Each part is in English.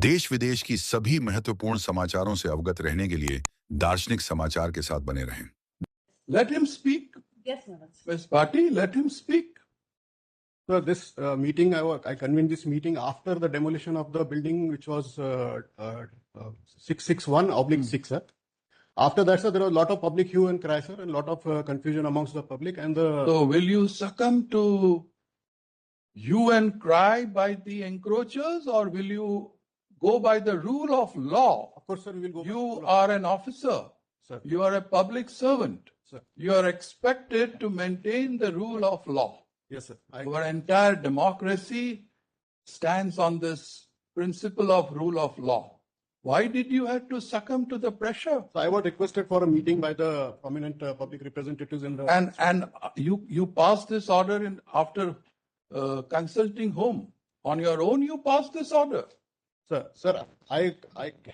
देश विदेश की सभी महत्वपूर्ण समाचारों से अवगत रहने के लिए दार्शनिक समाचार के साथ बने रहें। Let him speak. Yes, Manoj. Ms. Bhatti, let him speak. So this meeting, I convened this meeting after the demolition of the building, which was 661/6, sir. After that, sir, there was a lot of public hue and cry, sir, and a lot of confusion amongst the public. And So will you succumb to hue and cry by the encroachers, or will you go by the rule of law? of course, sir, we will go. You are an officer. Sir. You are a public servant. Sir. You are expected to maintain the rule of law. Yes, sir. Our entire democracy stands on this principle of rule of law. Why did you have to succumb to the pressure? So I was requested for a meeting by the prominent public representatives in the. And you passed this order after consulting whom? On your own, you passed this order. Sir, I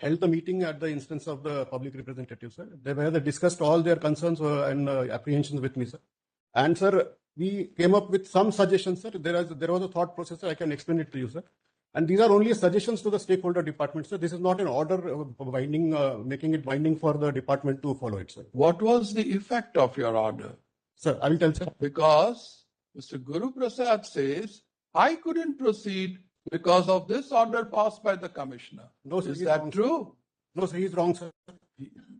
held the meeting at the instance of the public representatives, sir. They discussed all their concerns and apprehensions with me, sir. And sir, we came up with some suggestions, sir. There was a thought process, sir. I can explain it to you, sir. And these are only suggestions to the stakeholder department, sir. This is not an order binding, making it binding for the department to follow it, sir. What was the effect of your order? Sir, I will tell, sir. Because Mr. Guru Prasad says, I couldn't proceed because of this order passed by the commissioner. No, sir, Is he's that wrong, sir. true? No, sir, he's wrong, sir.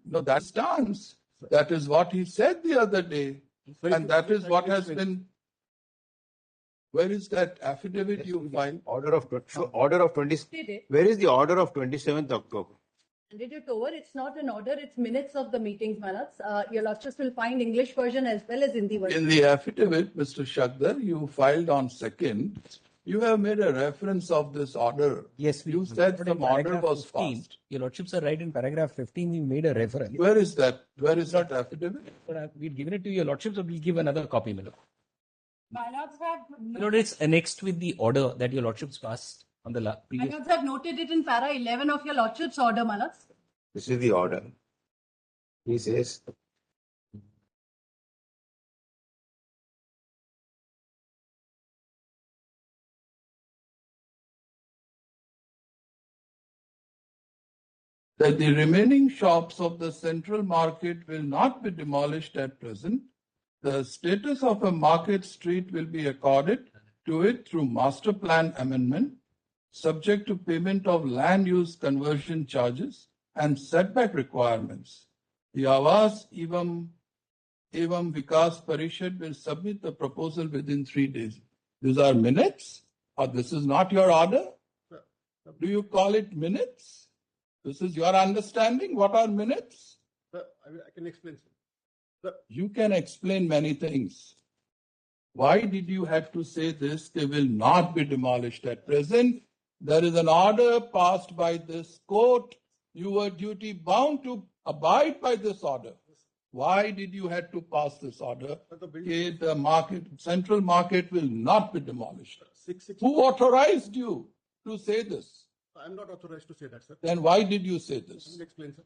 No, that stands. That is what he said the other day. Sir, And that is what has been. Where is that affidavit you find? Order of 20. Did it? Where is the order of 27th October? Handed it over. It's not an order. It's minutes of the meetings, Manoj. Your lordships will find English version as well as Hindi version. In the affidavit, Mr. Shakdar, you filed on 2nd. You have made a reference of this order. Yes, You said but some in order paragraph was 15, passed. Your lordships are right. In paragraph 15, we made a reference. Where is that? Where is that affidavit? But we've given it to your lordships, or we'll give another copy, my lord. My lords have, My lord, it's annexed with the order that your lordships passed on the my previous. lords have noted it in para 11 of your lordships order, my lords. This is the order. He says, That the remaining shops of the central market will not be demolished at present. The status of a market street will be accorded to it through master plan amendment, subject to payment of land use conversion charges and setback requirements. The Awas Evam Vikas Parishad will submit the proposal within 3 days. These are minutes, or this is not your order? Do you call it minutes? This is your understanding? What are minutes? Sir, I can explain, sir. You can explain many things. Why did you have to say this? They will not be demolished at present. There is an order passed by this court. You were duty bound to abide by this order. Why did you have to pass this order? Okay, the market, central market will not be demolished. Who authorized you to say this? I'm not authorized to say that, sir. Then why did you say I this? will explain, sir.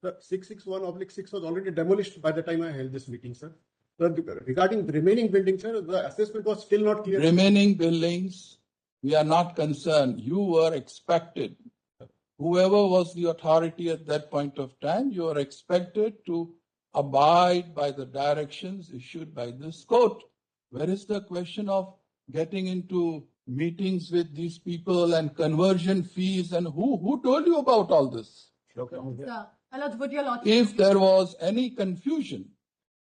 Sir, 661/6 was already demolished by the time I held this meeting, sir. Sir, regarding the remaining building, sir, the assessment was still not clear. Remaining buildings, we are not concerned. You were expected. Whoever was the authority at that point of time, you are expected to abide by the directions issued by this court. Where is the question of getting into meetings with these people and conversion fees, and who told you about all this? Sir, my lords, would your lordships... If there was any confusion,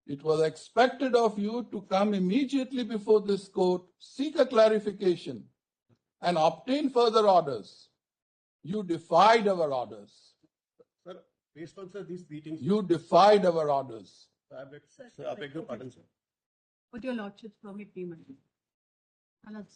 it was expected of you to come immediately before this court, seek a clarification, and obtain further orders. You defied our orders. Sir, based on, sir, these meetings, You defied our orders. I beg your pardon, sir. Would your lordships permit me, my lords?